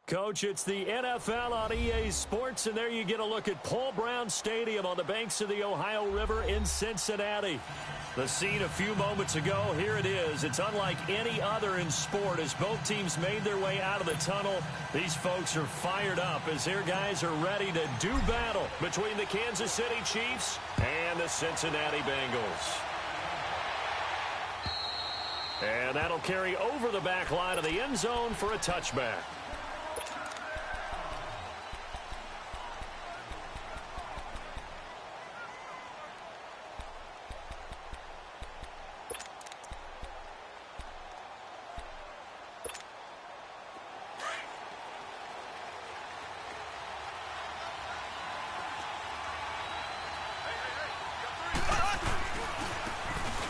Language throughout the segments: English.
Coach, it's the NFL on EA Sports, and there you get a look at Paul Brown Stadium on the banks of the Ohio River in Cincinnati. The scene a few moments ago, here it is. It's unlike any other in sport as both teams made their way out of the tunnel. These folks are fired up as their guys are ready to do battle between the Kansas City Chiefs and the Cincinnati Bengals. And that'll carry over the back line of the end zone for a touchback.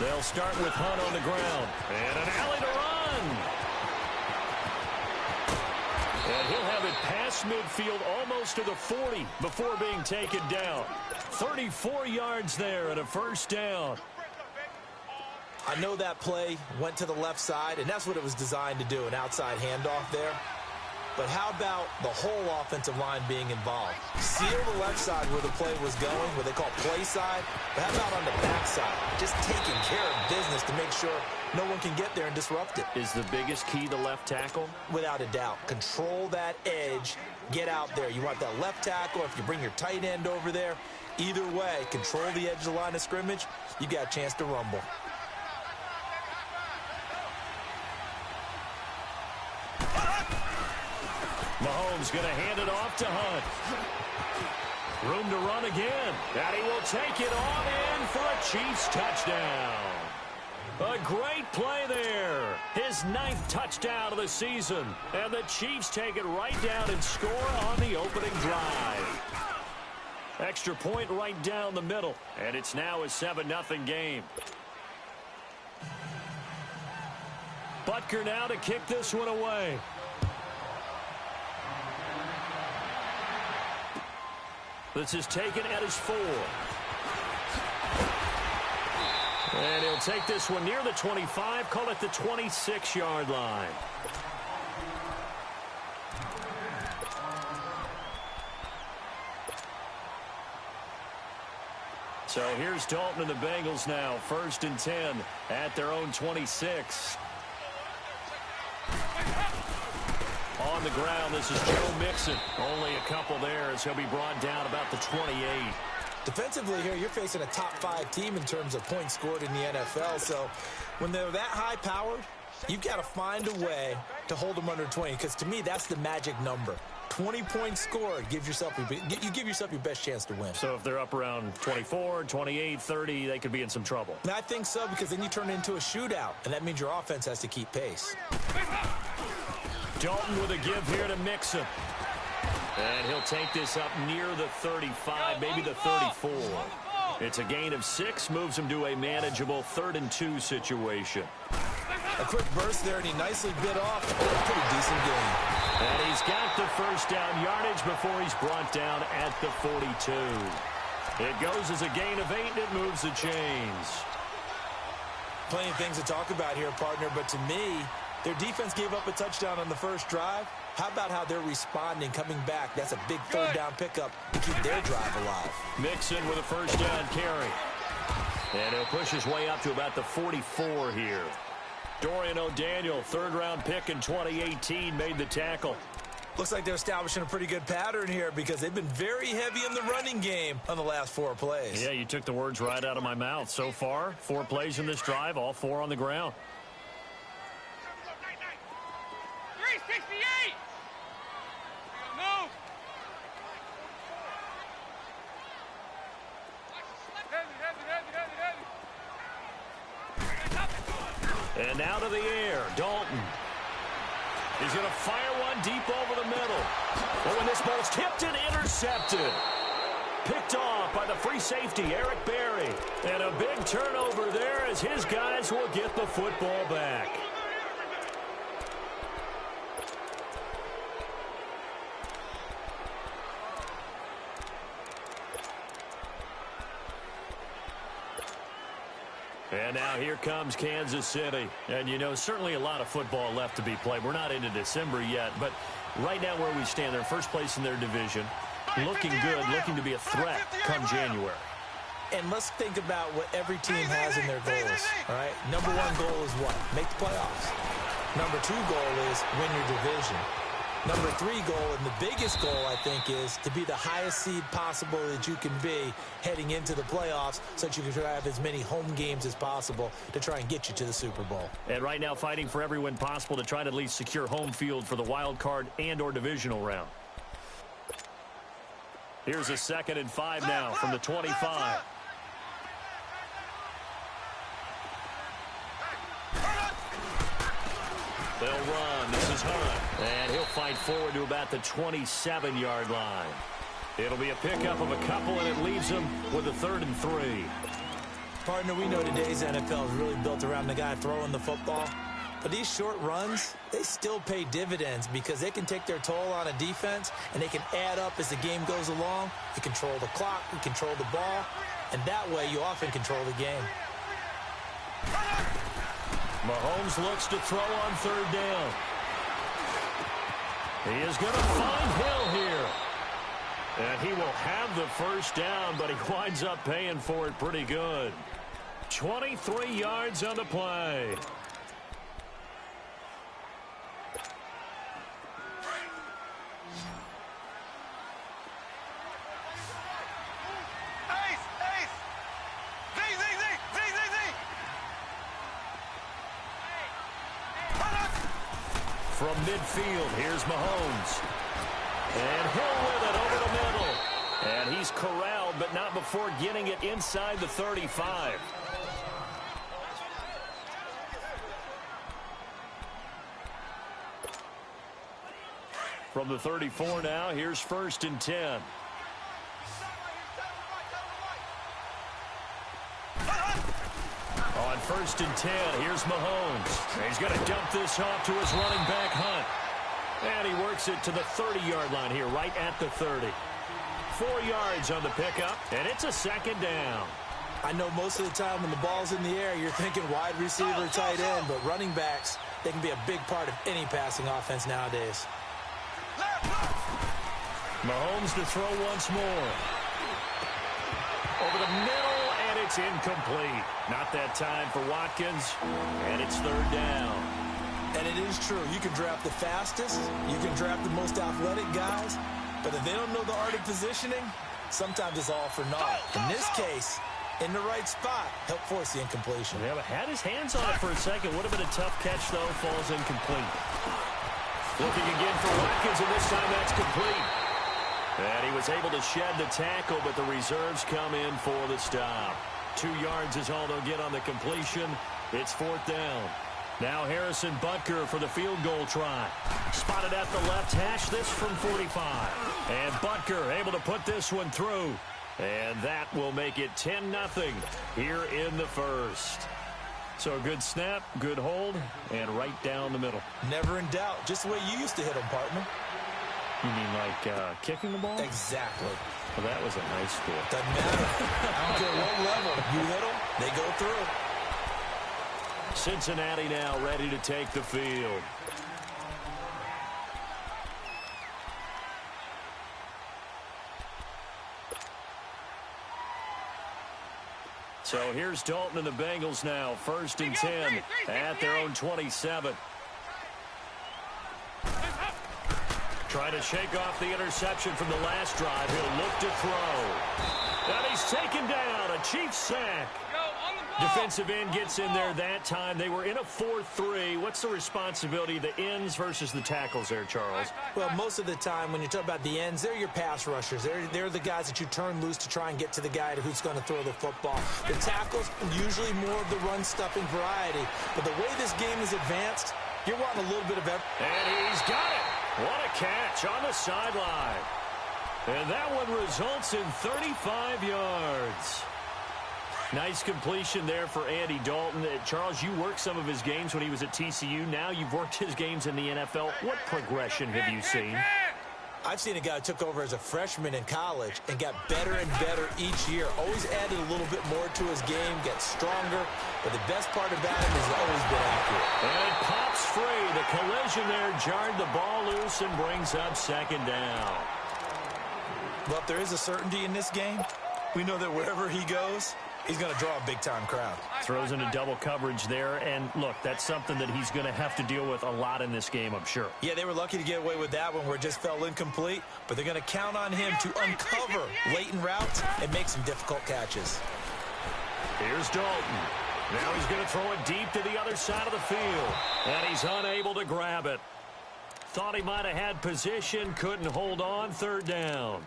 They'll start with Hunt on the ground. And an alley to run. And he'll have it past midfield almost to the 40 before being taken down. 34 yards there and a first down. I know that play went to the left side, and that's what it was designed to do, an outside handoff there. But how about the whole offensive line being involved? Seal the left side where the play was going, what they call play side. But how about on the back side? Just taking care of business to make sure no one can get there and disrupt it. Is the biggest key the left tackle? Without a doubt. Control that edge. Get out there. You want that left tackle. If you bring your tight end over there, either way, control the edge of the line of scrimmage, you got a chance to rumble. Mahomes going to hand it off to Hunt. Room to run again. And he will take it on in for a Chiefs touchdown. A great play there. His 9th touchdown of the season. And the Chiefs take it right down and score on the opening drive. Extra point right down the middle. And it's now a 7-0 game. Butker now to kick this one away. This is taken at his 4. And he'll take this one near the 25, call it the 26-yard line. So here's Dalton and the Bengals now, 1st and 10 at their own 26. On the ground, this is Joe Mixon. Only a couple there as he'll be brought down about the 28. Defensively here, you're facing a top 5 team in terms of points scored in the NFL. So when they're that high-powered, you've got to find a way to hold them under 20, because to me, that's the magic number. 20 points scored, you give yourself your best chance to win. So if they're up around 24, 28, 30, they could be in some trouble. And I think so, because then you turn it into a shootout, and that means your offense has to keep pace. Dalton with a give here to Mixon. And he'll take this up near the 35, maybe the 34. It's a gain of 6, moves him to a manageable 3rd and 2 situation. A quick burst there, and he nicely bit off a pretty decent game. And he's got the 1st down yardage before he's brought down at the 42. It goes as a gain of 8, and it moves the chains. Plenty of things to talk about here, partner, but to me, their defense gave up a touchdown on the first drive. How about how they're responding, coming back? That's a big 3rd down pickup to keep their drive alive. Mixon with a 1st down carry. And he'll push his way up to about the 44 here. Dorian O'Daniel, 3rd-round pick in 2018, made the tackle. Looks like they're establishing a pretty good pattern here, because they've been very heavy in the running game on the last 4 plays. Yeah, you took the words right out of my mouth. So far, 4 plays in this drive, all 4 on the ground. 368! Move! And now to the air, Dalton. He's going to fire one deep over the middle. Oh, and this ball's tipped and intercepted. Picked off by the free safety, Eric Berry. And a big turnover there as his guys will get the football back. And now here comes Kansas City. And, you know, certainly a lot of football left to be played. We're not into December yet, but right now where we stand, they're first place in their division. Looking good, looking to be a threat come January. And let's think about what every team has in their goals, all right? Number 1 goal is what? Make the playoffs. Number 2 goal is win your division. Number 3 goal, and the biggest goal, I think, is to be the highest seed possible that you can be heading into the playoffs, so that you can try to have as many home games as possible to try and get you to the Super Bowl. And right now fighting for every win possible to try to at least secure home field for the wild card and or divisional round. Here's a 2nd and 5 now from the 25. They'll run. This is Hunt. And he'll fight forward to about the 27-yard line. It'll be a pickup of a couple, and it leaves them with a 3rd and 3. Partner, we know today's NFL is really built around the guy throwing the football. But these short runs, they still pay dividends, because they can take their toll on a defense, and they can add up as the game goes along. You control the clock, you control the ball, and that way you often control the game. Mahomes looks to throw on 3rd down. He is going to find Hill here. And he will have the 1st down, but he winds up paying for it pretty good. 23 yards on the play. From midfield, here's Mahomes. And Hill with it over the middle. And he's corralled, but not before getting it inside the 35. From the 34 now, here's 1st and 10. On 1st and 10, here's Mahomes. He's going to dump this off to his running back, Hunt. And he works it to the 30-yard line here, right at the 30. 4 yards on the pickup, and it's a 2nd down. I know most of the time when the ball's in the air, you're thinking wide receiver, tight end, but running backs, they can be a big part of any passing offense nowadays. Mahomes to throw once more. Over the middle, and it's incomplete. Not that time for Watkins, and it's third down. And it is true. You can draft the fastest, you can draft the most athletic guys, but if they don't know the art of positioning, sometimes it's all for naught. In this case, in the right spot, help force the incompletion. Yeah, but had his hands on it for a second. Would have been a tough catch, though. Falls incomplete. Looking again for Watkins, and this time that's complete. And he was able to shed the tackle, but the reserves come in for the stop. 2 yards is all they'll get on the completion. It's fourth down. Now Harrison Butker for the field goal try. Spotted at the left hash, this from 45. And Butker able to put this one through. And that will make it 10-0 here in the first. So a good snap, good hold, and right down the middle. Never in doubt. Just the way you used to hit them, partner. You mean like kicking the ball? Exactly. Well, that was a nice score. Doesn't matter. I don't care what level. You hit them, they go through. Cincinnati now ready to take the field. So here's Dalton and the Bengals now. First and 10 at their own 27. Trying to shake off the interception from the last drive. He'll look to throw. And he's taken down. A Chiefs sack. Defensive end gets in there that time. They were in a 4-3. What's the responsibility of the ends versus the tackles there, Charles? Well, most of the time when you talk about the ends, they're your pass rushers. They're the guys that you turn loose to try and get to the guy who's going to throw the football. The tackles, usually more of the run-stuffing variety. But the way this game is advanced, you're wanting a little bit of everything. And he's got it. What a catch on the sideline. And that one results in 35 yards. Nice completion there for Andy Dalton. Charles, you worked some of his games when he was at TCU. Now you've worked his games in the NFL. What progression have you seen? I've seen a guy who took over as a freshman in college and got better and better each year. Always added a little bit more to his game, gets stronger. But the best part about him is he's always been accurate. And it pops free. The collision there jarred the ball loose and brings up second down. Well, if there is a certainty in this game, we know that wherever he goes, he's going to draw a big-time crowd. Throws into double coverage there, and look, that's something that he's going to have to deal with a lot in this game, I'm sure. Yeah, they were lucky to get away with that one where it just fell incomplete, but they're going to count on him to uncover latent routes and make some difficult catches. Here's Dalton. Now he's going to throw it deep to the other side of the field, and he's unable to grab it. Thought he might have had position, couldn't hold on, third down.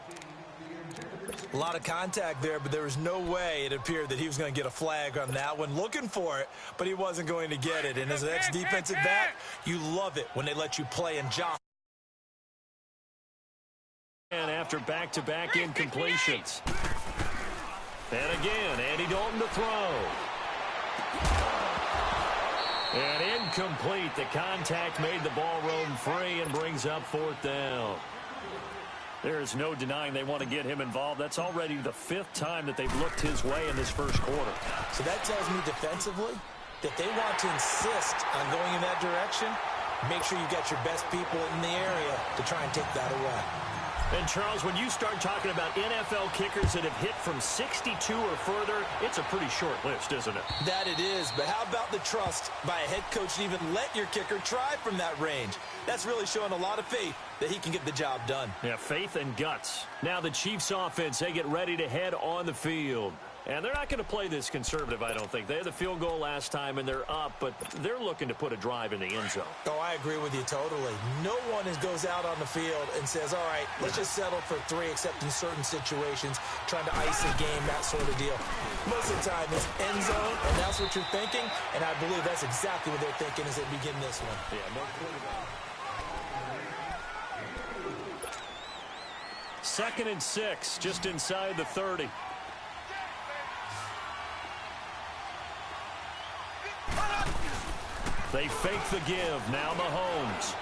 A lot of contact there, but there was no way it appeared that he was going to get a flag on that one. Looking for it, but he wasn't going to get it. And as an ex-defensive back, you love it when they let you play and jock. And after back-to-back incompletions. And again, Andy Dalton to throw. And incomplete. The contact made the ball roam free and brings up fourth down. There's no denying they want to get him involved. That's already the 5th time that they've looked his way in this first quarter. So that tells me defensively that they want to insist on going in that direction. Make sure you got your best people in the area to try and take that away. And, Charles, when you start talking about NFL kickers that have hit from 62 or further, it's a pretty short list, isn't it? That it is, but how about the trust by a head coach to even let your kicker try from that range? That's really showing a lot of faith that he can get the job done. Yeah, faith and guts. Now the Chiefs offense, they get ready to head on the field. And they're not going to play this conservative, I don't think. They had the field goal last time, and they're up, but they're looking to put a drive in the end zone. Oh, I agree with you totally. No one goes out on the field and says, all right, let's just settle for 3, except in certain situations, trying to ice a game, that sort of deal. Most of the time, it's end zone, and that's what you're thinking, and I believe that's exactly what they're thinking as they begin this one. Yeah, no quarterback. 2nd and 6, just inside the 30. They fake the give. Now Mahomes.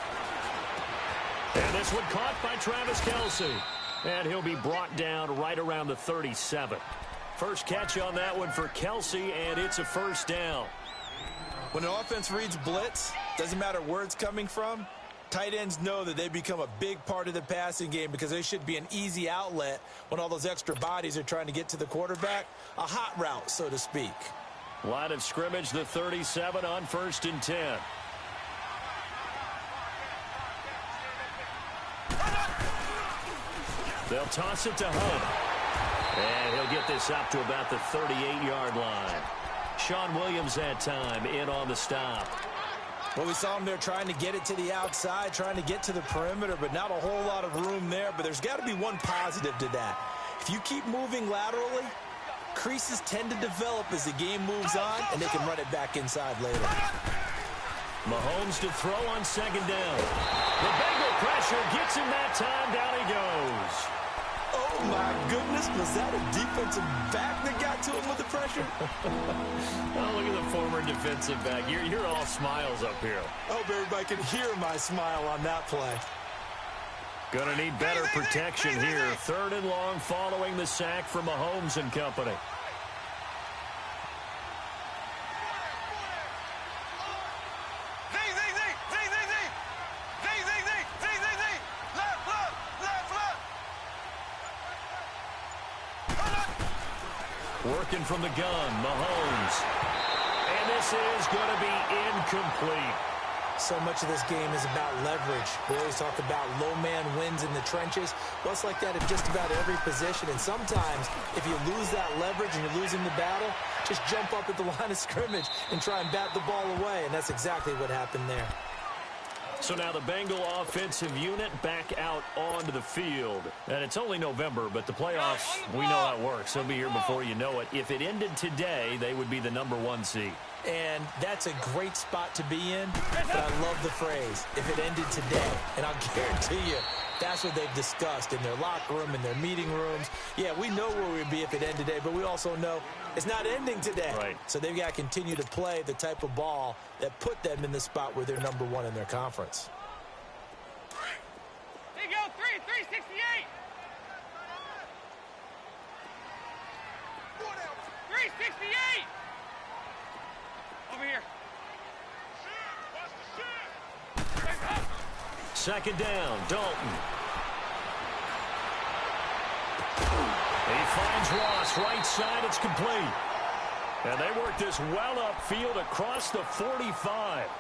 And this one caught by Travis Kelce. And he'll be brought down right around the 37. First catch on that one for Kelsey, and it's a first down. When an offense reads blitz, doesn't matter where it's coming from, tight ends know that they become a big part of the passing game because they should be an easy outlet when all those extra bodies are trying to get to the quarterback. A hot route, so to speak. Line of scrimmage, the 37 on 1st and 10. They'll toss it to Hunt. And he'll get this up to about the 38-yard line. Sean Williams that time in on the stop. Well, we saw him there trying to get it to the outside, trying to get to the perimeter, but not a whole lot of room there. But there's got to be one positive to that. If you keep moving laterally, creases tend to develop as the game moves on, and they can run it back inside later. Mahomes to throw on 2nd down. The Bengal pressure gets him that time. Down he goes. Oh, my goodness. Was that a defensive back that got to him with the pressure? Oh, look at the former defensive back. You're all smiles up here. I hope everybody can hear my smile on that play. Gonna need better protection here. 3rd and long following the sack from Mahomes and company. Working from the gun, Mahomes. And this is going to be incomplete. So much of this game is about leverage. We always talk about low man wins in the trenches. Well, it's like that in just about every position. And sometimes, if you lose that leverage and you're losing the battle, just jump up at the line of scrimmage and try and bat the ball away. And that's exactly what happened there. So now the Bengal offensive unit back out onto the field. And it's only November, but the playoffs, we know how it works. They'll be here before you know it. If it ended today, they would be the #1 seed. And that's a great spot to be in, but I love the phrase, if it ended today. And I'll guarantee you, that's what they've discussed in their locker room, in their meeting rooms. Yeah, we know where we'd be if it ended today, but we also know it's not ending today. Right. So they've got to continue to play the type of ball that put them in the spot where they're #1 in their conference. There you go, 368. 368. Over here. 2nd down, Dalton. He finds Ross, right side, it's complete. And they work this well upfield across the 45.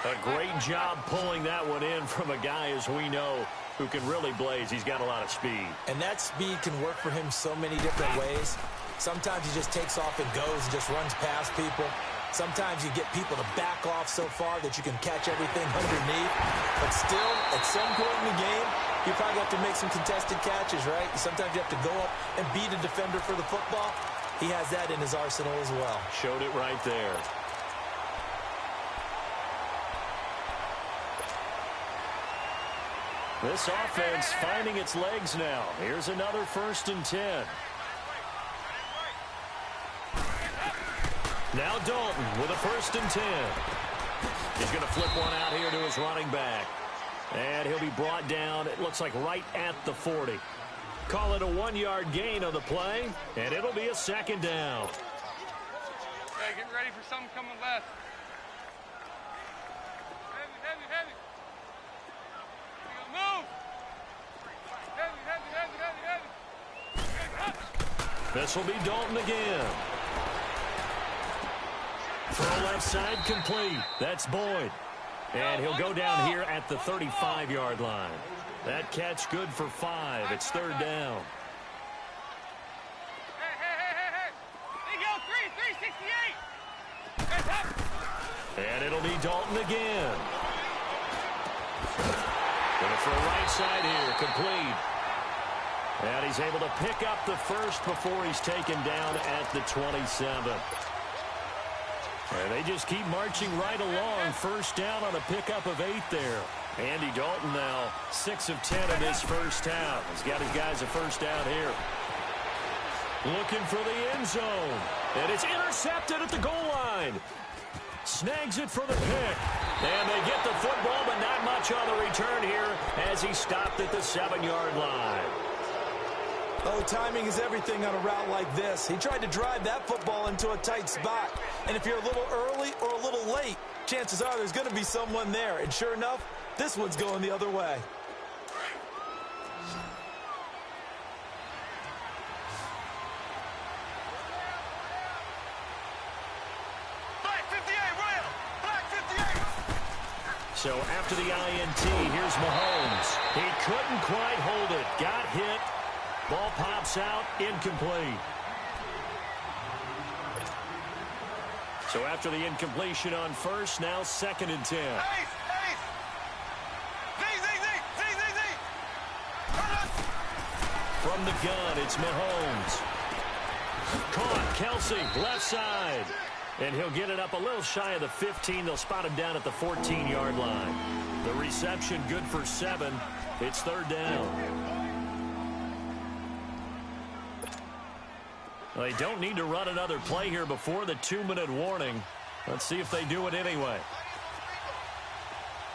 A great job pulling that one in from a guy, as we know, who can really blaze. He's got a lot of speed. And that speed can work for him so many different ways. Sometimes he just takes off and goes and just runs past people. Sometimes you get people to back off so far that you can catch everything underneath. But still, at some point in the game, you probably have to make some contested catches, right? Sometimes you have to go up and beat a defender for the football. He has that in his arsenal as well. Showed it right there. This offense finding its legs now. Here's another 1st and 10. Now Dalton with a 1st and 10. He's going to flip one out here to his running back. And he'll be brought down, it looks like right at the 40. Call it a 1-yard gain on the play, and it'll be a 2nd down. Hey, get ready for something coming left. Heavy. Move. Heavy. This will be Dalton again. Throw left side complete. That's Boyd. And he'll go down here at the 35-yard line. That catch good for 5. It's 3rd down. Hey. There you go, 368. And it'll be Dalton again. Going to throw right side here, complete. And he's able to pick up the first before he's taken down at the 27. And they just keep marching right along. 1st down on a pickup of 8 there. Andy Dalton now 6 of 10 in this first half. He's got his guys a 1st down here. Looking for the end zone. And it's intercepted at the goal line. Snags it for the pick. And they get the football, but not much on the return here as he stopped at the 7-yard line. Oh, timing is everything on a route like this. He tried to drive that football into a tight spot. And if you're a little early or a little late, chances are there's going to be someone there. And sure enough, this one's going the other way. So after the INT, here's Mahomes. He couldn't quite hold it. Got hit. Ball pops out. Incomplete. So after the incompletion on first, now 2nd and 10. From the gun, it's Mahomes. Caught. Kelsey, left side. And he'll get it up a little shy of the 15. They'll spot him down at the 14-yard line. The reception good for 7. It's 3rd down. Well, they don't need to run another play here before the 2-minute warning. Let's see if they do it anyway.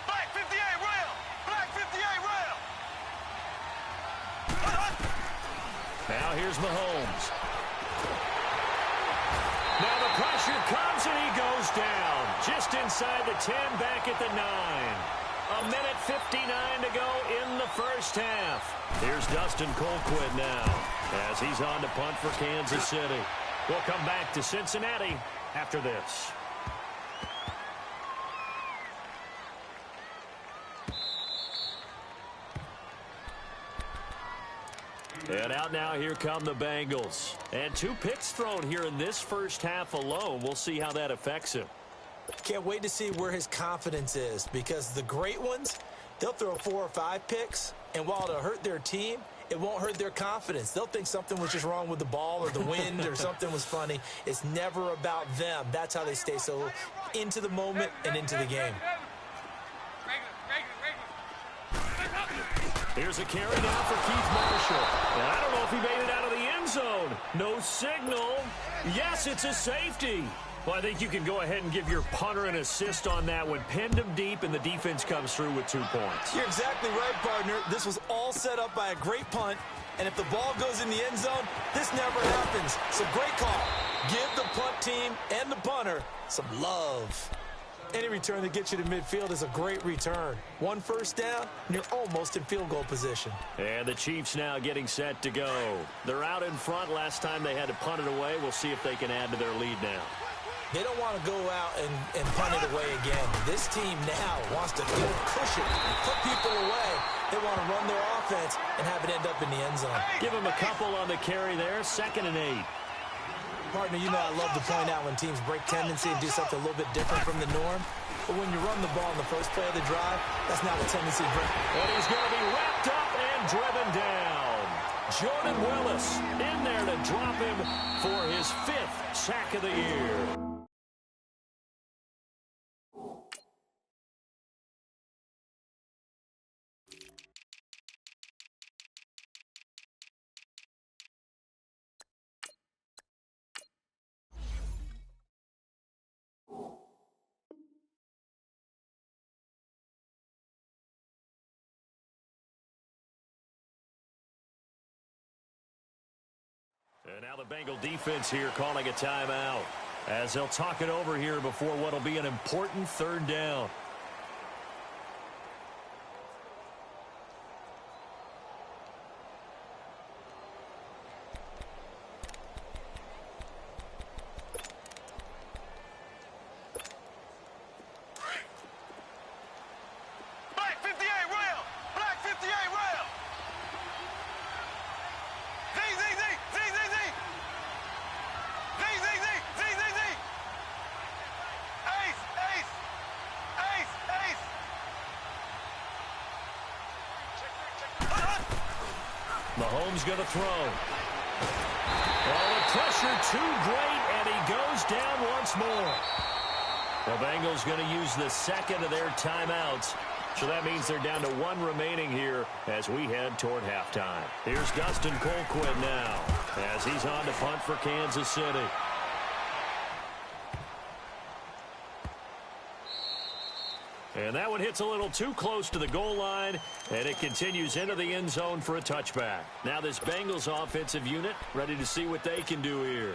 Black 58 rail! Black 58 rail! Now here's Mahomes. Now the pressure comes and he goes down. Just inside the 10, back at the 9. 1:59 to go in the first half. Here's Dustin Colquitt now as he's on to punt for Kansas City. We'll come back to Cincinnati after this. And out now, here come the Bengals. And 2 picks thrown here in this first half alone. We'll see how that affects him. Can't wait to see where his confidence is, because the great ones, they'll throw 4 or 5 picks, and while it'll hurt their team, it won't hurt their confidence. They'll think something was just wrong with the ball or the wind or something was funny. It's never about them. That's how they stay so into the moment and into the game. Here's a carry now for Keith Marshall. And I don't know if he made it out of the end zone. No signal. Yes, it's a safety. Well, I think you can go ahead and give your punter an assist on that one. Pinned him deep, and the defense comes through with 2 points. You're exactly right, partner. This was all set up by a great punt. And if the ball goes in the end zone, this never happens. So great call. Give the punt team and the punter some love. Any return that gets you to midfield is a great return. 1 first down, and you're almost in field goal position. And the Chiefs now getting set to go. They're out in front. Last time they had to punt it away. We'll see if they can add to their lead now. They don't want to go out and punt it away again. This team now wants to get a cushion, put people away. They want to run their offense and have it end up in the end zone. Give them a couple on the carry there. 2nd and 8. Partner, you know I love to point out when teams break tendency and do something a little bit different from the norm. But when you run the ball in the first play of the drive, that's not what tendency brings. And he's going to be wrapped up and driven down. Jordan Willis in there to drop him for his 5th sack of the year. And now the Bengal defense here calling a timeout as they'll talk it over here before what will be an important 3rd down. Black 58 rail! Black 58 rail! Z, Z, Z, Z, Z, Z! Z, Z, Z, Z, Z, Z! Ace, ace! Ace, ace! Mahomes going to throw. Oh, the pressure too great, and he goes down once more. The Bengals going to use the 2nd of their timeouts. So that means they're down to 1 remaining here as we head toward halftime. Here's Dustin Colquitt now as he's on to punt for Kansas City. And that one hits a little too close to the goal line, and it continues into the end zone for a touchback. Now this Bengals offensive unit ready to see what they can do here.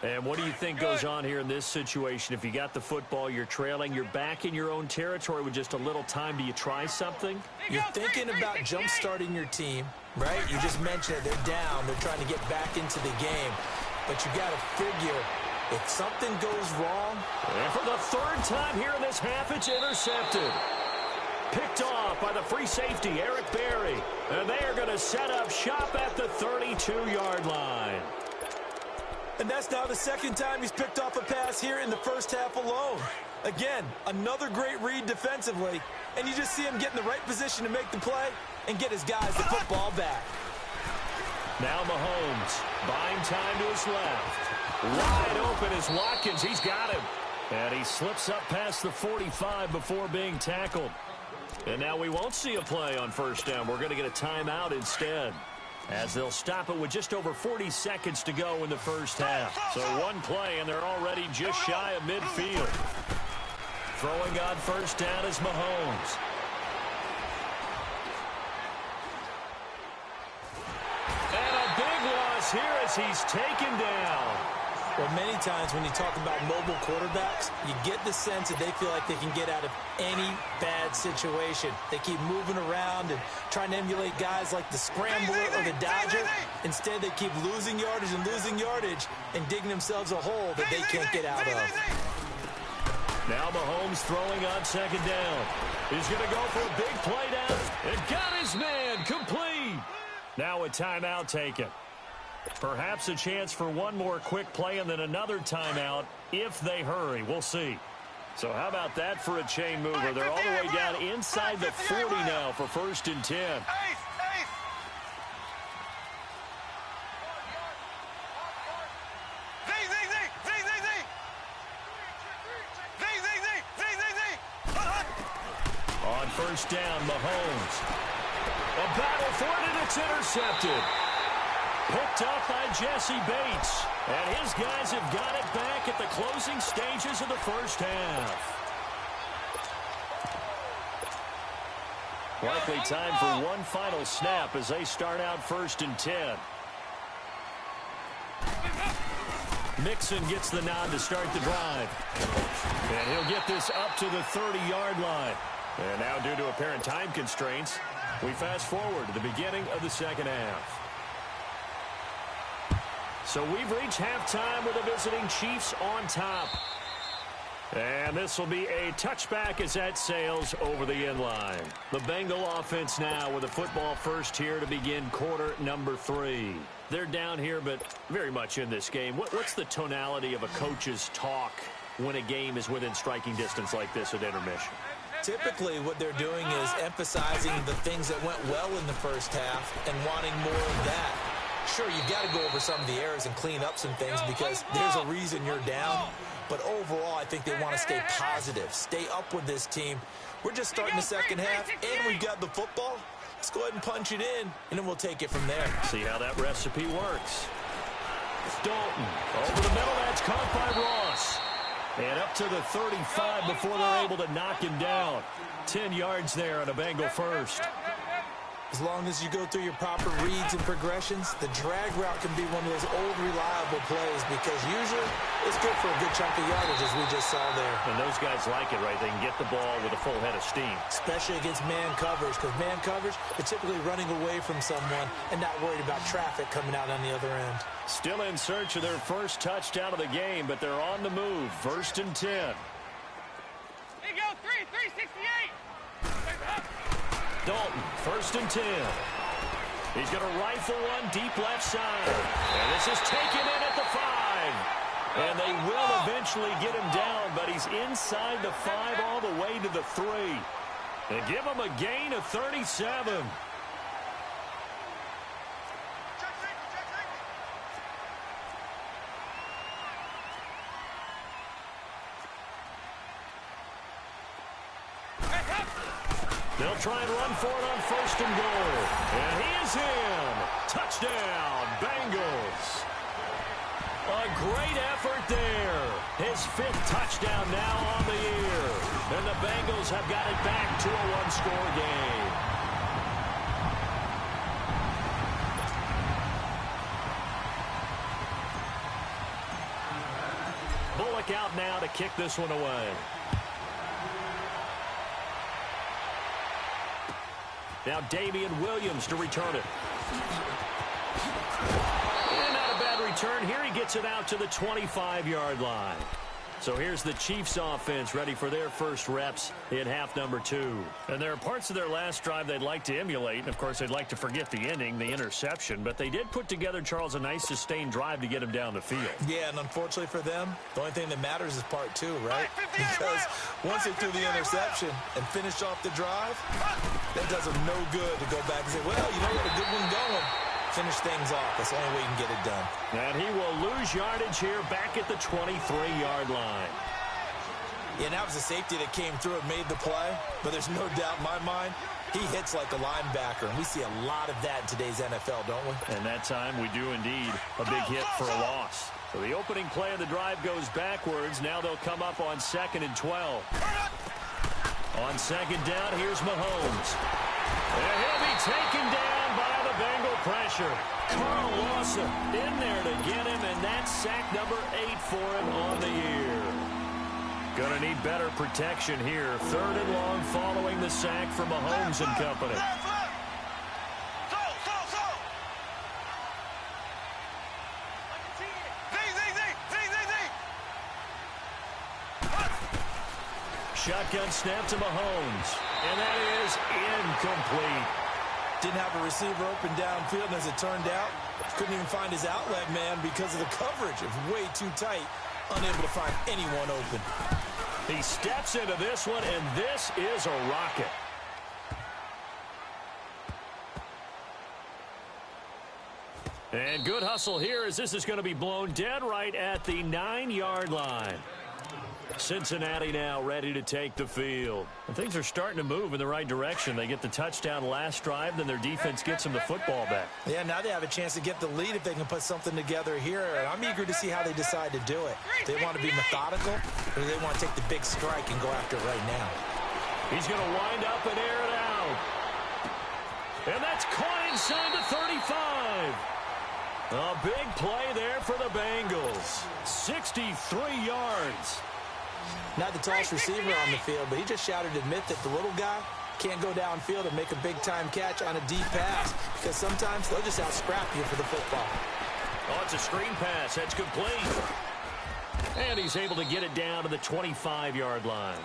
And what do you think goes on here in this situation? If you got the football, you're trailing, you're back in your own territory with just a little time. Do you try something? You're thinking about jump-starting your team, right? You just mentioned it. They're down. They're trying to get back into the game. But you got to figure if something goes wrong. And for the third time here in this half, it's intercepted. Picked off by the free safety, Eric Berry. And they are going to set up shop at the 32-yard line. And that's now the second time he's picked off a pass here in the first half alone. Again, another great read defensively. And you just see him get in the right position to make the play and get his guys the football back. Now Mahomes, buying time to his left. Wide open is Watkins. He's got him. And he slips up past the 45 before being tackled. And now we won't see a play on first down. We're going to get a timeout instead, as they'll stop it with just over 40 seconds to go in the first half. So one play, and they're already just shy of midfield. Throwing on first down is Mahomes. And a big loss here as he's taken down. Well, many times when you talk about mobile quarterbacks, you get the sense that they feel like they can get out of any bad situation. They keep moving around and trying to emulate guys like the scrambler or the dodger. Instead, they keep losing yardage and digging themselves a hole that they can't get out of. Now Mahomes throwing on second down. He's going to go for a big play down and got his man complete. Now a timeout taken. Perhaps a chance for one more quick play and then another timeout if they hurry. We'll see. So how about that for a chain mover? They're all the way down inside the 40 now for 1st and 10. On first down, Mahomes. A battle for it, and it's intercepted. Picked up by Jesse Bates. And his guys have got it back at the closing stages of the first half. Likely time for one final snap as they start out 1st and 10. Mixon gets the nod to start the drive. And he'll get this up to the 30-yard line. And now, due to apparent time constraints, we fast forward to the beginning of the second half. So we've reached halftime with the visiting Chiefs on top. And this will be a touchback as that sails over the end line. The Bengal offense now with a football first here to begin quarter number 3. They're down here, but very much in this game. What's the tonality of a coach's talk when a game is within striking distance like this at intermission? Typically, what they're doing is emphasizing the things that went well in the first half and wanting more of that. Sure, you've got to go over some of the errors and clean up some things because there's a reason you're down. But overall, I think they want to stay positive, stay up with this team. We're just starting the second half, and we've got the football. Let's go ahead and punch it in, and then we'll take it from there. See how that recipe works. Dalton over the middle. That's caught by Ross. And up to the 35 before they're able to knock him down. 10 yards there on a Bengal first. As long as you go through your proper reads and progressions, the drag route can be one of those old reliable plays because usually it's good for a good chunk of yardage, as we just saw there. And those guys like it, right? They can get the ball with a full head of steam. Especially against man coverage, because man coverage, they're typically running away from someone and not worried about traffic coming out on the other end. Still in search of their first touchdown of the game, but they're on the move. 1st and 10. Here you go, 368. Dalton, 1st and 10. He's going to rifle one deep left side. And this is taken in at the 5. And they will eventually get him down, but he's inside the 5 all the way to the 3. And give him a gain of 37. They'll try and run for it on 1st and goal. And he is in. Touchdown, Bengals. A great effort there. His 5th touchdown now on the year. And the Bengals have got it back to a one-score game. Bullock out now to kick this one away. Now Damian Williams to return it. And not a bad return here. He gets it out to the 25-yard line. So here's the Chiefs offense ready for their first reps in half number 2. And there are parts of their last drive they'd like to emulate. And, of course, they'd like to forget the ending, the interception. But they did put together, Charles, a nice sustained drive to get him down the field. Yeah, and unfortunately for them, the only thing that matters is part 2, right? Because once they threw the interception and finished off the drive, that does them no good to go back and say, well, you know what, a good one going. Finish things off. That's the only way you can get it done. And he will lose yardage here back at the 23-yard line. Yeah, and that was a safety that came through and made the play. But there's no doubt in my mind, he hits like a linebacker. And we see a lot of that in today's NFL, don't we? And that time we do indeed. A big hit for a loss. So the opening play of the drive goes backwards. Now they'll come up on 2nd and 12. On 2nd down, here's Mahomes. And he'll be taken down by the Bengal pressure. Carl Lawson in there to get him, and that's sack number 8 for him on the year. Gonna need better protection here. 3rd and long following the sack for Mahomes and company. Shotgun snap to Mahomes, and that is incomplete. Didn't have a receiver open downfield, and as it turned out, couldn't even find his outlet man because of the coverage. It was way too tight, unable to find anyone open. He steps into this one, and this is a rocket. And good hustle here as this is going to be blown dead right at the 9-yard line. Cincinnati now ready to take the field. And things are starting to move in the right direction. They get the touchdown last drive, then their defense gets them the football back. Yeah, now they have a chance to get the lead if they can put something together here. And I'm eager to see how they decide to do it. They want to be methodical, or do they want to take the big strike and go after it right now? He's going to wind up and air it out. And that's caught inside the 35. A big play there for the Bengals. 63 yards. Not the tallest receiver on the field, but he just shouted to admit that the little guy can't go downfield and make a big-time catch on a deep pass because sometimes they'll just out-scrap you for the football. Oh, it's a screen pass. That's complete. And he's able to get it down to the 25-yard line.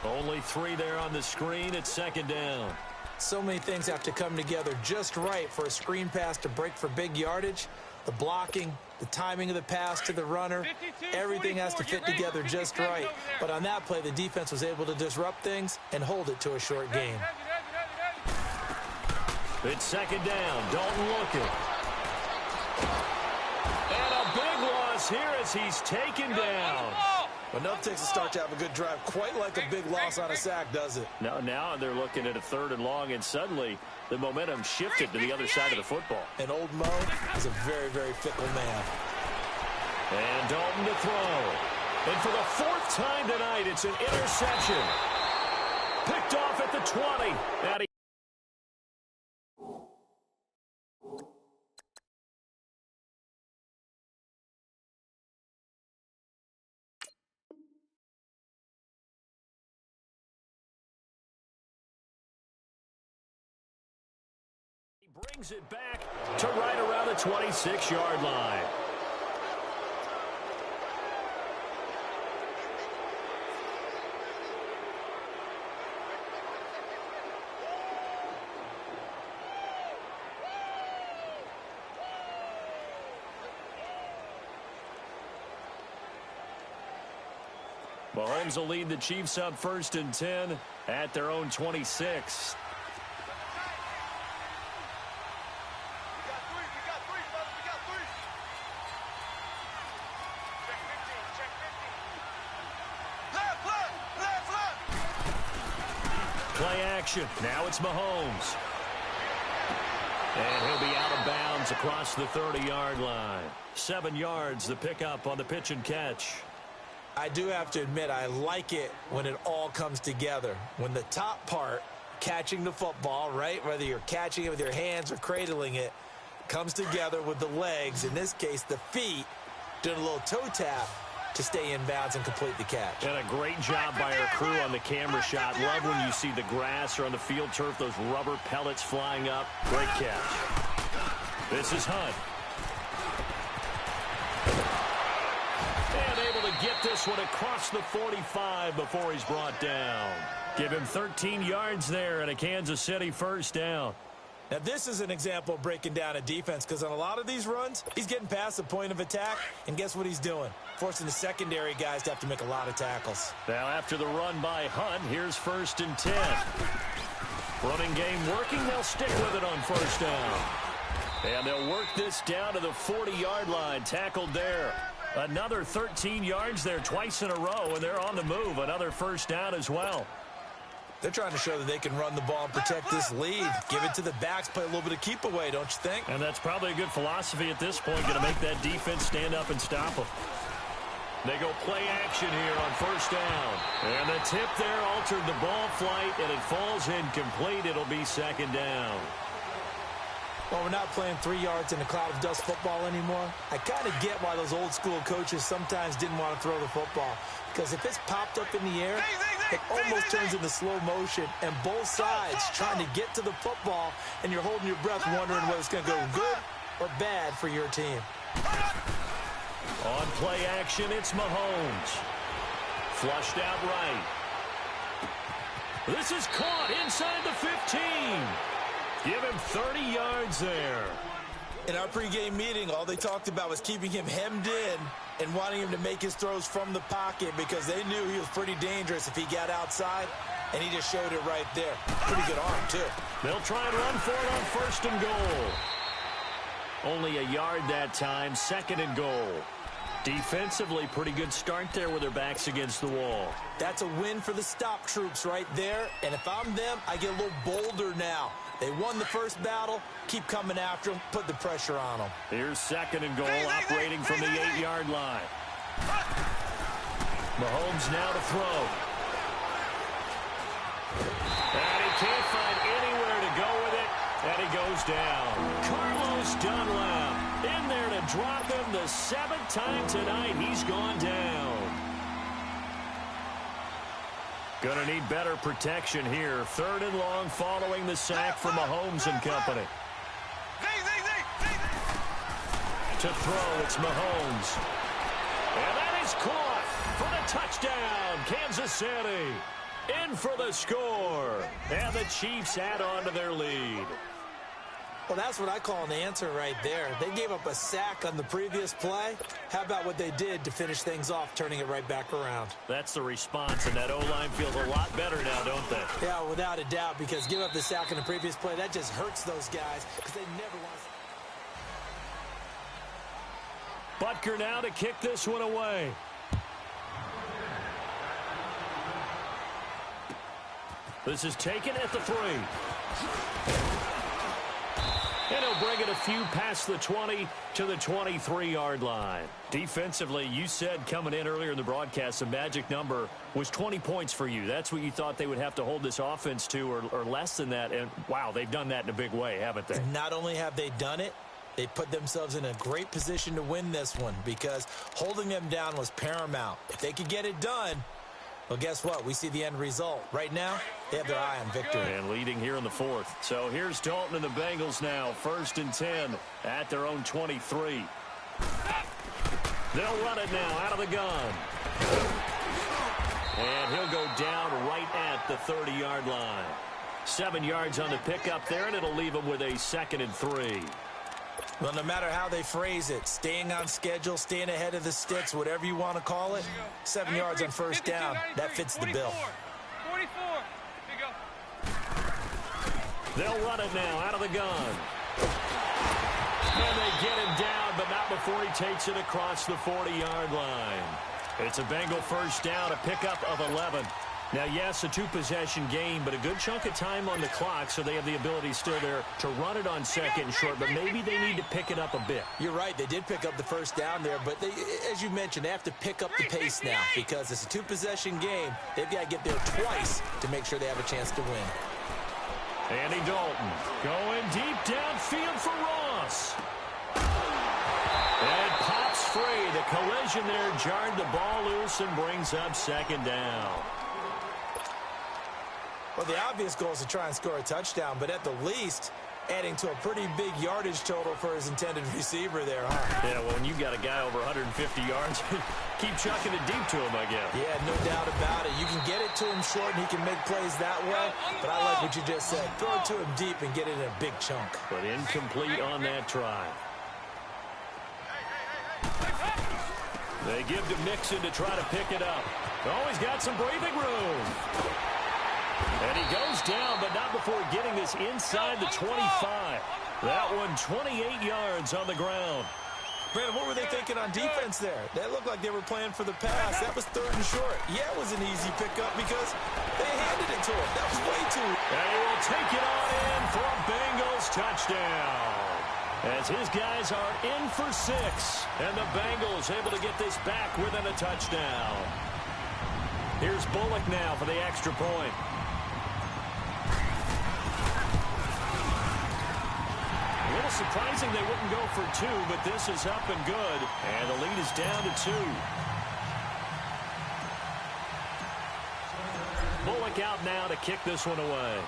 Only 3 there on the screen. It's 2nd down. So many things have to come together just right for a screen pass to break for big yardage. The blocking, the timing of the pass to the runner, everything has to fit together just right. But on that play, the defense was able to disrupt things and hold it to a short game. It's 2nd down. Dalton looking. And a big loss here as he's taken down. Enough takes a start to have a good drive, quite like a big loss on a sack, does it? Now they're looking at a 3rd and long, and suddenly the momentum shifted to the other side of the football. And old Mo is a very, very fickle man. And Dalton to throw. And for the 4th time tonight, it's an interception. Picked off at the 20. And brings it back to right around the 26-yard line. Mahomes will lead the Chiefs up 1st and 10 at their own 26. Play action. Now it's Mahomes. And he'll be out of bounds across the 30-yard line. 7 yards, the pickup on the pitch and catch. I do have to admit, I like it when it all comes together. When the top part, catching the football, right, whether you're catching it with your hands or cradling it, comes together with the legs, in this case the feet, doing a little toe tap to stay in bounds and complete the catch. And a great job by our crew on the camera shot. Love when you see the grass or on the field turf, those rubber pellets flying up. Great catch. This is Hunt. And able to get this one across the 45 before he's brought down. Give him 13 yards there and a Kansas City first down. Now, this is an example of breaking down a defense, because on a lot of these runs, he's getting past the point of attack, and guess what he's doing? Forcing the secondary guys to have to make a lot of tackles. Now, after the run by Hunt, here's 1st and 10. Running game working. They'll stick with it on first down. And they'll work this down to the 40-yard line. Tackled there. Another 13 yards there twice in a row, and they're on the move. Another first down as well. They're trying to show that they can run the ball and protect this lead. Give it to the backs, play a little bit of keep away, don't you think? And that's probably a good philosophy at this point, going to make that defense stand up and stop them. They go play action here on first down. And the tip there altered the ball flight, and it falls incomplete. It'll be 2nd down. Well, we're not playing 3 yards in a cloud of dust football anymore. I kind of get why those old school coaches sometimes didn't want to throw the football. Because if it's popped up in the air, it almost turns into slow motion. And both sides trying to get to the football, and you're holding your breath wondering whether it's going to go good or bad for your team. On play action, it's Mahomes. Flushed out right. This is caught inside the 15. Give him 30 yards there. In our pregame meeting, all they talked about was keeping him hemmed in and wanting him to make his throws from the pocket, because they knew he was pretty dangerous if he got outside, and he just showed it right there. Pretty good arm, too. They'll try and run for it on 1st and goal. Only a yard that time, 2nd and goal. Defensively, pretty good start there with their backs against the wall. That's a win for the stop troops right there, and if I'm them, I get a little bolder now. They won the first battle. Keep coming after them. Put the pressure on them. Here's 2nd and goal, operating from the 8-yard line. Mahomes now to throw. And he can't find anywhere to go with it, and he goes down. Carlos Dunlap in there to drop him the 7th time tonight. He's gone down. Gonna need better protection here. 3rd and long following the sack from Mahomes and company. To throw, it's Mahomes. And that is caught for the touchdown. Kansas City in for the score. And the Chiefs add on to their lead. Well, that's what I call an answer right there. They gave up a sack on the previous play. How about what they did to finish things off, turning it right back around? That's the response, and that O-line feels a lot better now, don't they? Yeah, without a doubt, because give up the sack on the previous play, that just hurts those guys, because they never want to... Butker now to kick this one away. This is taken at the 3. And he'll bring it a few past the 20 to the 23-yard line. Defensively, you said coming in earlier in the broadcast, the magic number was 20 points for you. That's what you thought they would have to hold this offense to, or less than that. And, wow, they've done that in a big way, haven't they? Not only have they done it, they put themselves in a great position to win this one, because holding them down was paramount. If they could get it done, well, guess what? We see the end result. Right now, they have their eye on victory. And leading here in the 4th. So here's Dalton and the Bengals now. 1st and 10 at their own 23. They'll run it now out of the gun. And he'll go down right at the 30-yard line. 7 yards on the pickup there, and it'll leave him with a 2nd and 3. Well, no matter how they phrase it, staying on schedule, staying ahead of the sticks, whatever you want to call it, 7 yards on first down, that fits the bill. 44. Here you go. They'll run it now out of the gun. And they get him down, but not before he takes it across the 40-yard line. It's a Bengal first down, a pickup of 11. Now, yes, a two-possession game, but a good chunk of time on the clock, so they have the ability still there to run it on second and short, but maybe they need to pick it up a bit. You're right. They did pick up the first down there, but they, as you mentioned, they have to pick up the pace now because it's a two-possession game. They've got to get there twice to make sure they have a chance to win. Andy Dalton going deep downfield for Ross. And pops free. The collision there jarred the ball loose and brings up second down. Well, the obvious goal is to try and score a touchdown, but at the least, adding to a pretty big yardage total for his intended receiver there, huh? Yeah, well, when you've got a guy over 150 yards, keep chucking it deep to him, I guess. Yeah, no doubt about it. You can get it to him short, and he can make plays that way, but I like what you just said. Throw it to him deep and get it in a big chunk. But incomplete on that try. They give to Mixon to try to pick it up. Oh, he's got some breathing room. And he goes down, but not before getting this inside the 25. That one 28 yards on the ground. Brandon, what were they thinking on defense there? That looked like they were playing for the pass. That was third and short. Yeah, it was an easy pickup because they handed it to him. That was way too. And he will take it on in for a Bengals touchdown. As his guys are in for 6. And the Bengals able to get this back within a touchdown. Here's Bullock now for the extra point. A little surprising they wouldn't go for 2, but this is up and good. And the lead is down to 2. Bullock out now to kick this one away.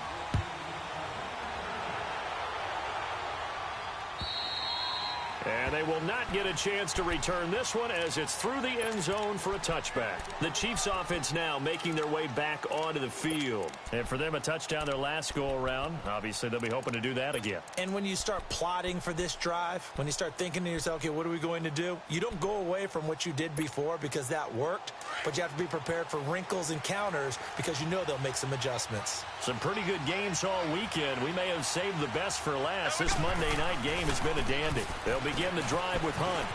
And they will not get a chance to return this one as it's through the end zone for a touchback. The Chiefs offense now making their way back onto the field. And for them, a touchdown their last go-around. Obviously, they'll be hoping to do that again. And when you start plotting for this drive, when you start thinking to yourself, okay, what are we going to do? You don't go away from what you did before because that worked, but you have to be prepared for wrinkles and counters because you know they'll make some adjustments. Some pretty good games all weekend. We may have saved the best for last. This Monday night game has been a dandy. They'll begin the drive with Hunt.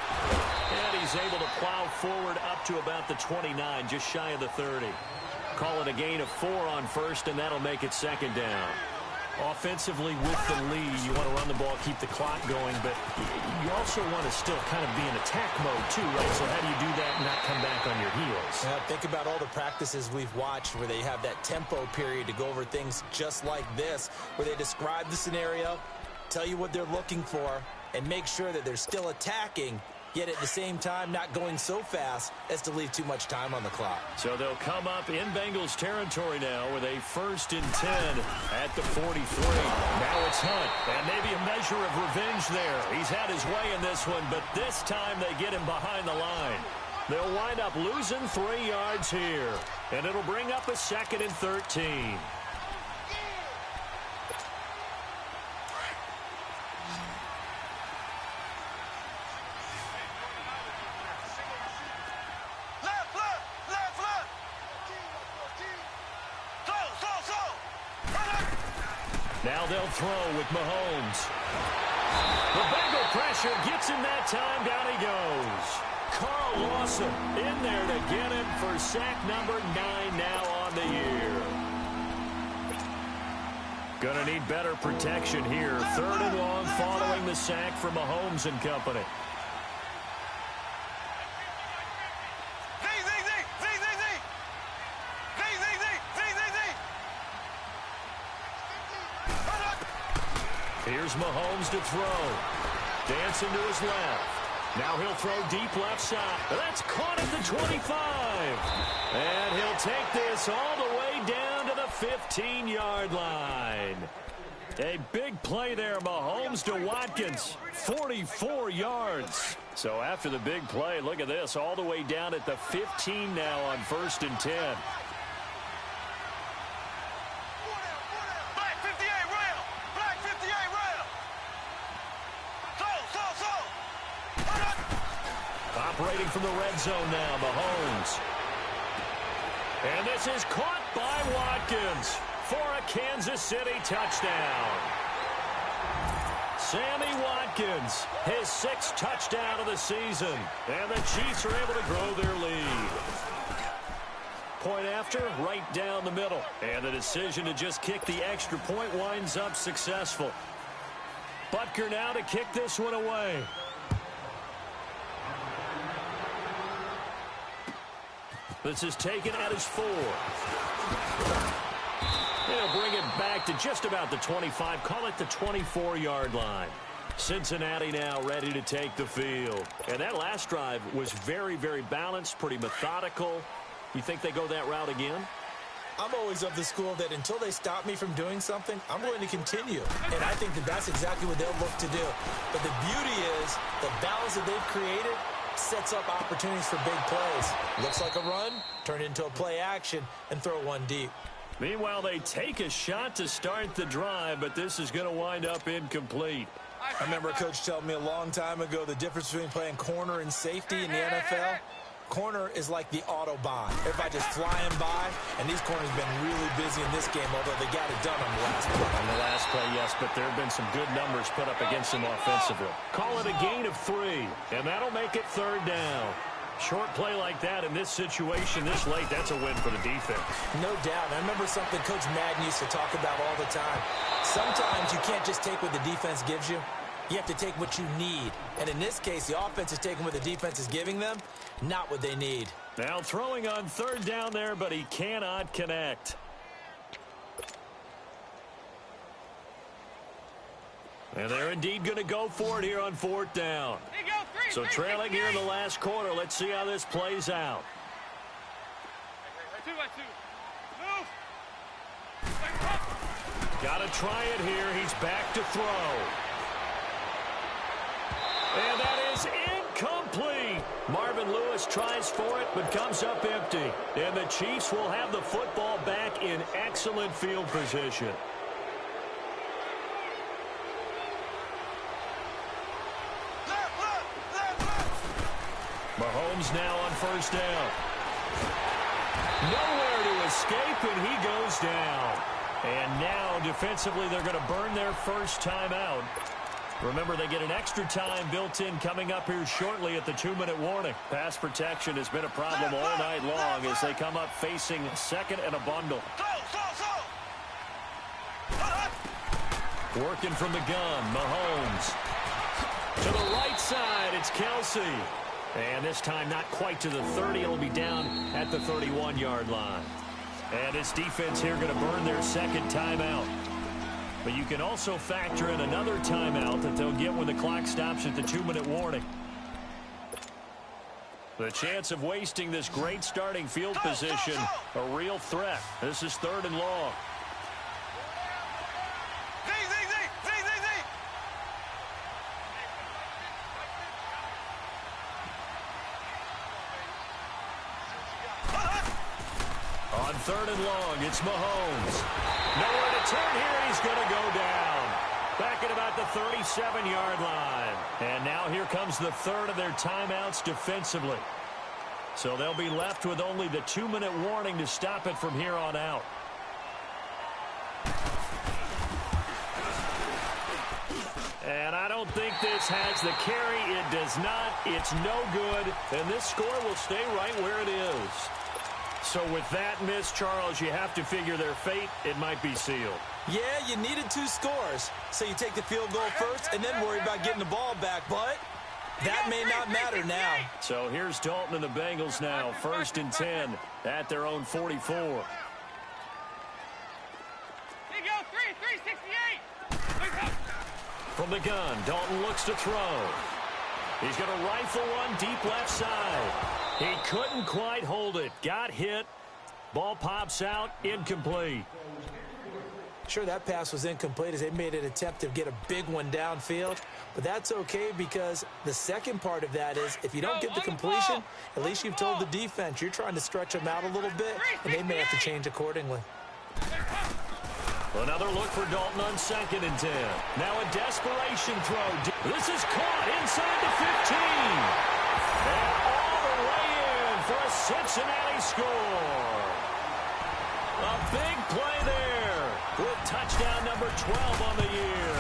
And he's able to plow forward up to about the 29, just shy of the 30. Call it a gain of 4 on first, and that'll make it second down. Offensively with the lead, you want to run the ball, keep the clock going, but you also want to still kind of be in attack mode too, right? So how do you do that and not come back on your heels? Yeah, think about all the practices we've watched where they have that tempo period to go over things just like this, where they describe the scenario, tell you what they're looking for, and make sure that they're still attacking, yet at the same time not going so fast as to leave too much time on the clock. So they'll come up in Bengals territory now with a 1st and 10 at the 43. Now it's Hunt, and maybe a measure of revenge there. He's had his way in this one, but this time they get him behind the line. They'll wind up losing 3 yards here, and it'll bring up a 2nd and 13. Now they'll throw with Mahomes. The Bengal pressure gets him that time. Down he goes. Carl Lawson in there to get him for sack number 9 now on the year. Gonna need better protection here. 3rd and long following the sack from Mahomes and company. Here's Mahomes to throw. Dancing to his left. Now he'll throw deep left side. That's caught at the 25. And he'll take this all the way down to the 15-yard line. A big play there, Mahomes to Watkins. 44 yards. So after the big play, look at this, all the way down at the 15 now on 1st and 10. Operating from the red zone now, Mahomes. And this is caught by Watkins for a Kansas City touchdown. Sammy Watkins, his 6th touchdown of the season. And the Chiefs are able to grow their lead. Point after, right down the middle. And the decision to just kick the extra point winds up successful. Butker now to kick this one away. This is taken at his 4. They'll bring it back to just about the 25. Call it the 24-yard line. Cincinnati now ready to take the field. And that last drive was very, very balanced, pretty methodical. You think they go that route again? I'm always of the school that until they stop me from doing something, I'm going to continue. And I think that that's exactly what they'll look to do. But the beauty is the balance that they've created sets up opportunities for big plays. Looks like a run, turn into a play action, and throw one deep. Meanwhile, they take a shot to start the drive, but this is going to wind up incomplete. I remember a coach telling me a long time ago the difference between playing corner and safety in the NFL. Corner is like the Autobahn. Everybody just flying by, and these corners have been really busy in this game, although they got it done on the last play. On the last play, yes, but there have been some good numbers put up against them offensively. Call it a gain of 3, and that'll make it 3rd down. Short play like that in this situation this late, that's a win for the defense. No doubt. I remember something Coach Madden used to talk about all the time. Sometimes you can't just take what the defense gives you. You have to take what you need. And in this case, the offense is taking what the defense is giving them, not what they need. Now throwing on 3rd down there, but he cannot connect. And they're indeed going to go for it here on 4th down. So trailing here in the last quarter. Let's see how this plays out. 2 by 2. Move. Got to try it here. He's back to throw. And that is incomplete. Marvin Lewis tries for it, but comes up empty. And the Chiefs will have the football back in excellent field position. Mahomes now on 1st down. Nowhere to escape, and he goes down. And now, defensively, they're going to burn their first timeout. Remember, they get an extra time built in coming up here shortly at the 2-minute warning. Pass protection has been a problem all night long as they come up facing 2nd and a bundle. Working from the gun, Mahomes. To the right side, it's Kelsey. And this time not quite to the 30. It'll be down at the 31-yard line. And this defense here going to burn their 2nd timeout. But you can also factor in another timeout that they'll get when the clock stops at the 2-minute warning. The chance of wasting this great starting field position, a real threat. This is 3rd and long. On 3rd and long, it's Mahomes. Nowhere to turn here. He's going to go down. Back at about the 37-yard line. And now here comes the 3rd of their timeouts defensively. So they'll be left with only the 2-minute warning to stop it from here on out. And I don't think this has the carry. It does not. It's no good. And this score will stay right where it is. So with that miss, Charles, you have to figure their fate. It might be sealed. Yeah, you needed 2 scores. So you take the field goal first and then worry about getting the ball back. But that may not matter now. So here's Dalton and the Bengals now. 1st and 10 at their own 44. Here you go, 368. From the gun, Dalton looks to throw. He's going to rifle one deep left side. He couldn't quite hold it. Got hit. Ball pops out. Incomplete. Sure, that pass was incomplete as they made an attempt to get a big one downfield. But that's okay because the second part of that is if you don't get the completion, at least you've told the defense you're trying to stretch them out a little bit, and they may have to change accordingly. Another look for Dalton on 2nd and 10. Now a desperation throw. This is caught inside the 15. And all the way in for a Cincinnati score. A big play there with touchdown number 12 on the year.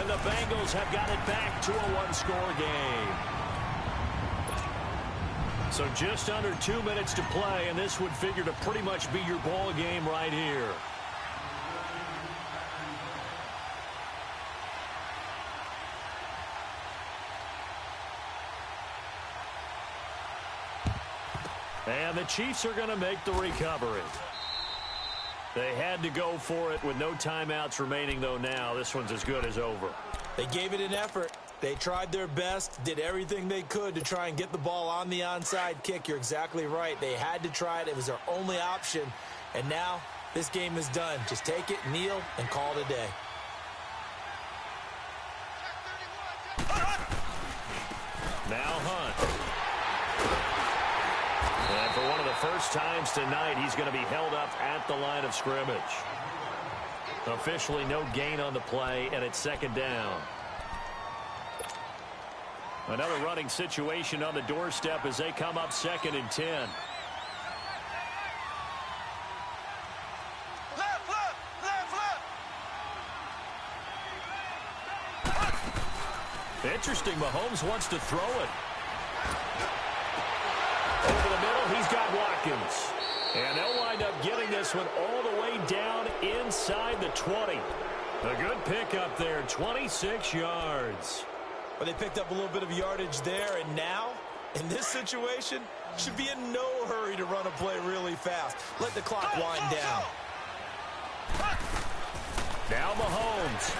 And the Bengals have got it back to a 1-score game. So just under 2 minutes to play, and this would figure to pretty much be your ball game right here. And the Chiefs are going to make the recovery. They had to go for it with no timeouts remaining, though now. This one's as good as over. They gave it an effort. They tried their best, did everything they could to try and get the ball on the onside kick. You're exactly right. They had to try it. It was their only option. And now this game is done. Just take it, kneel, and call it a day. Now Hunt. And for one of the first times tonight, he's going to be held up at the line of scrimmage. Officially no gain on the play, and it's second down. Another running situation on the doorstep as they come up 2nd and 10. Left, left, left, left. Interesting, Mahomes wants to throw it. Over the middle, he's got Watkins. And they'll wind up getting this one all the way down inside the 20. A good pickup there, 26 yards. Well, they picked up a little bit of yardage there, and now, in this situation, should be in no hurry to run a play really fast. Let the clock wind down. Now Mahomes.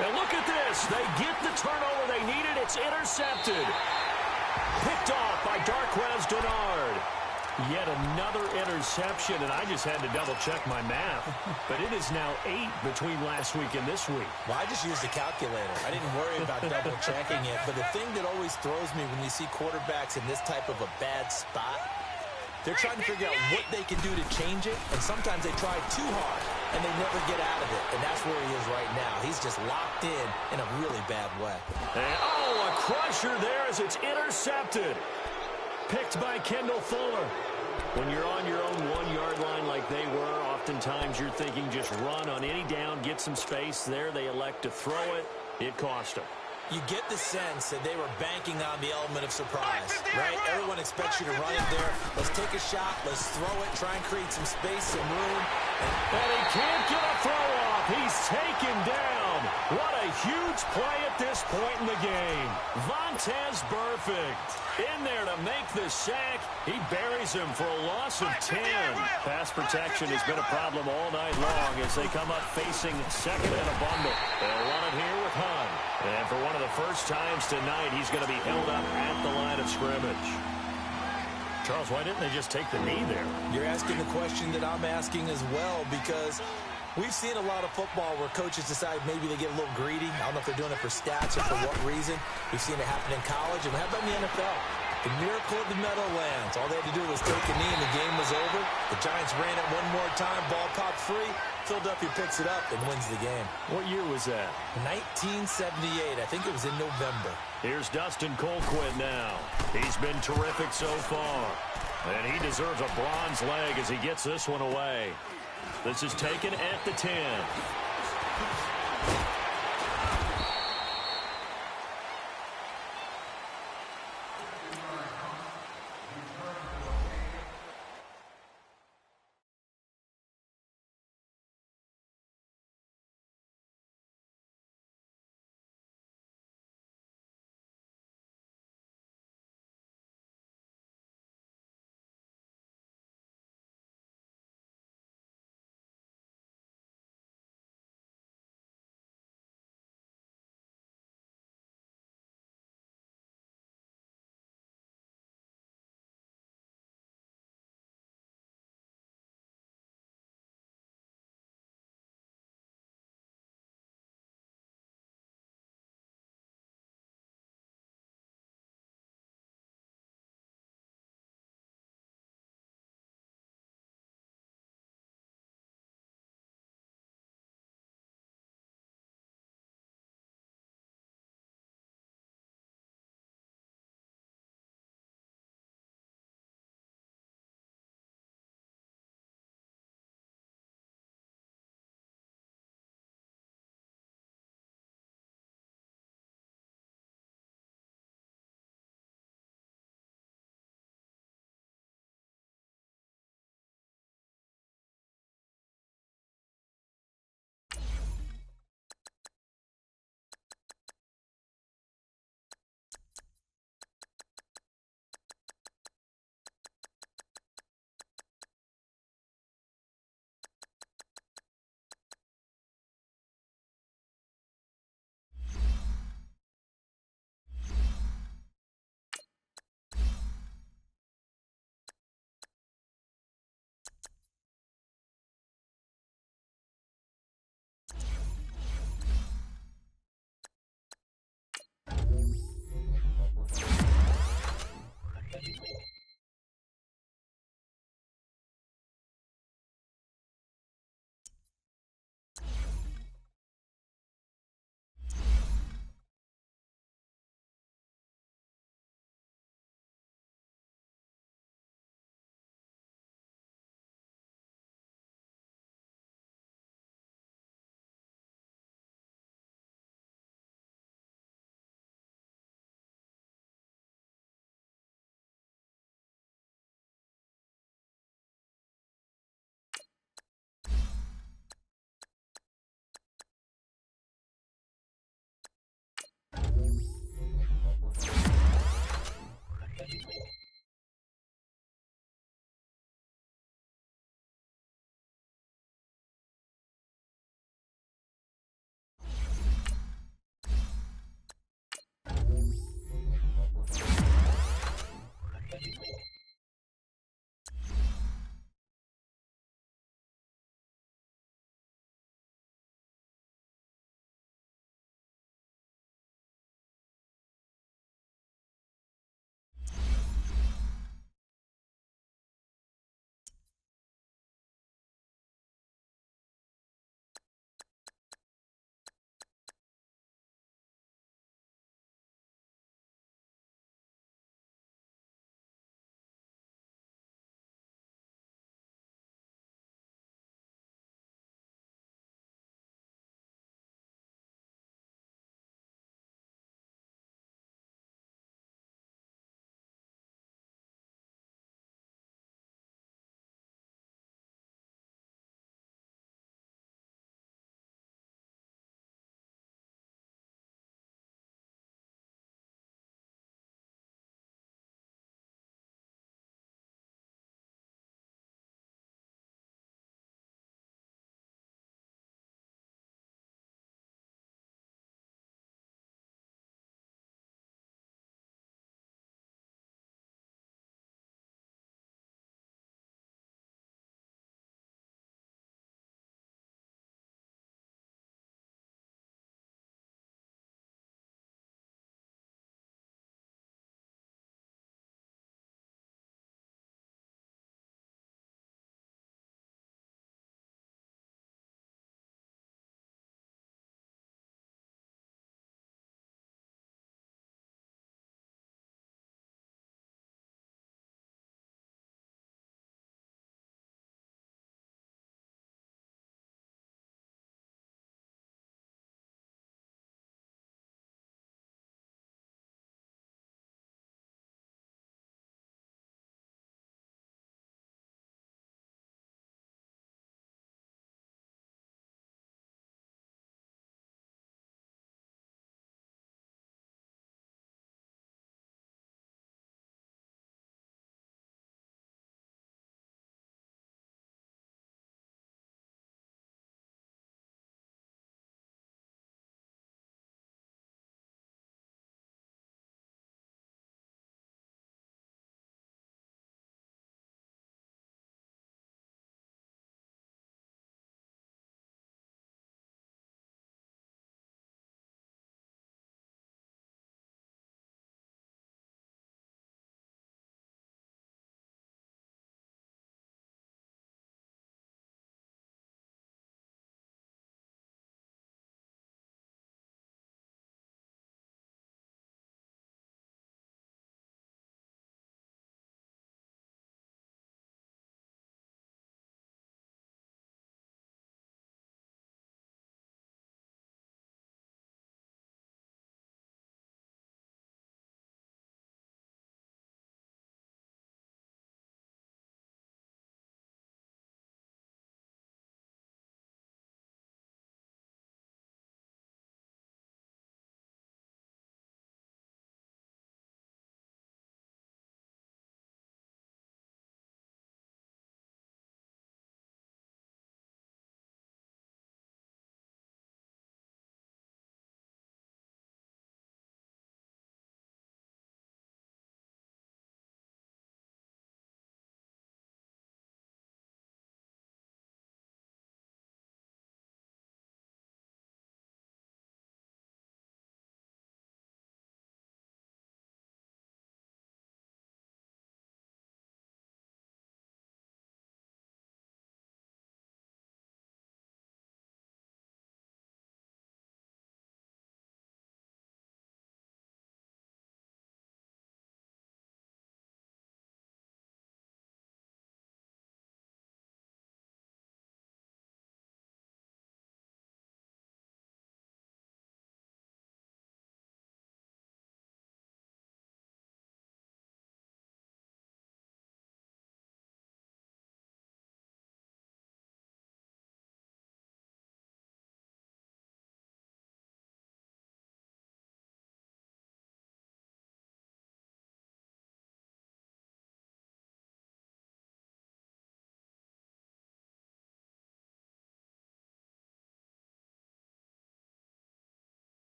And look at this. They get the turnover they needed. It's intercepted. Picked off by Darquez Dennard. Yet another interception, and I just had to double-check my math. But it is now 8 between last week and this week. Well, I just used a calculator. I didn't worry about double-checking it. But the thing that always throws me when you see quarterbacks in this type of a bad spot, they're trying to figure out what they can do to change it, and sometimes they try too hard, and they never get out of it. And that's where he is right now. He's just locked in a really bad way. And, oh, a crusher there as it's intercepted. Picked by Kendall Fuller. When you're on your own 1-yard line like they were, oftentimes you're thinking just run on any down, get some space. There they elect to throw it. It cost them. You get the sense that they were banking on the element of surprise, right? Everyone expects you to run it there. Let's take a shot. Let's throw it. Try and create some space, some room. And he can't get a throw off. He's taken down. What a huge play at this point in the game. Vontaze Burfict in there to make the sack. He buries him for a loss of 10. Pass protection has been a problem all night long as they come up facing second and a bundle. They'll run it here with Hunt. And for one of the first times tonight, he's going to be held up at the line of scrimmage. Charles, why didn't they just take the knee there? You're asking the question that I'm asking as well, because we've seen a lot of football where coaches decide maybe they get a little greedy. I don't know if they're doing it for stats or for what reason. We've seen it happen in college. And how about in the NFL? The miracle of the Meadowlands. All they had to do was take a knee and the game was over. The Giants ran it one more time. Ball popped free. Philadelphia picks it up and wins the game. What year was that? 1978. I think it was in November. Here's Dustin Colquitt now. He's been terrific so far. And he deserves a bronze leg as he gets this one away. This is taken at the 10.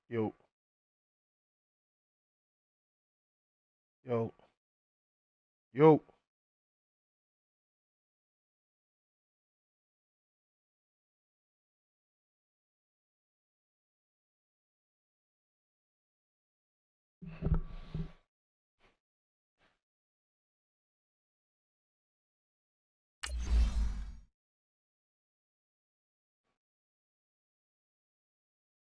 Yo. Yo. Yo.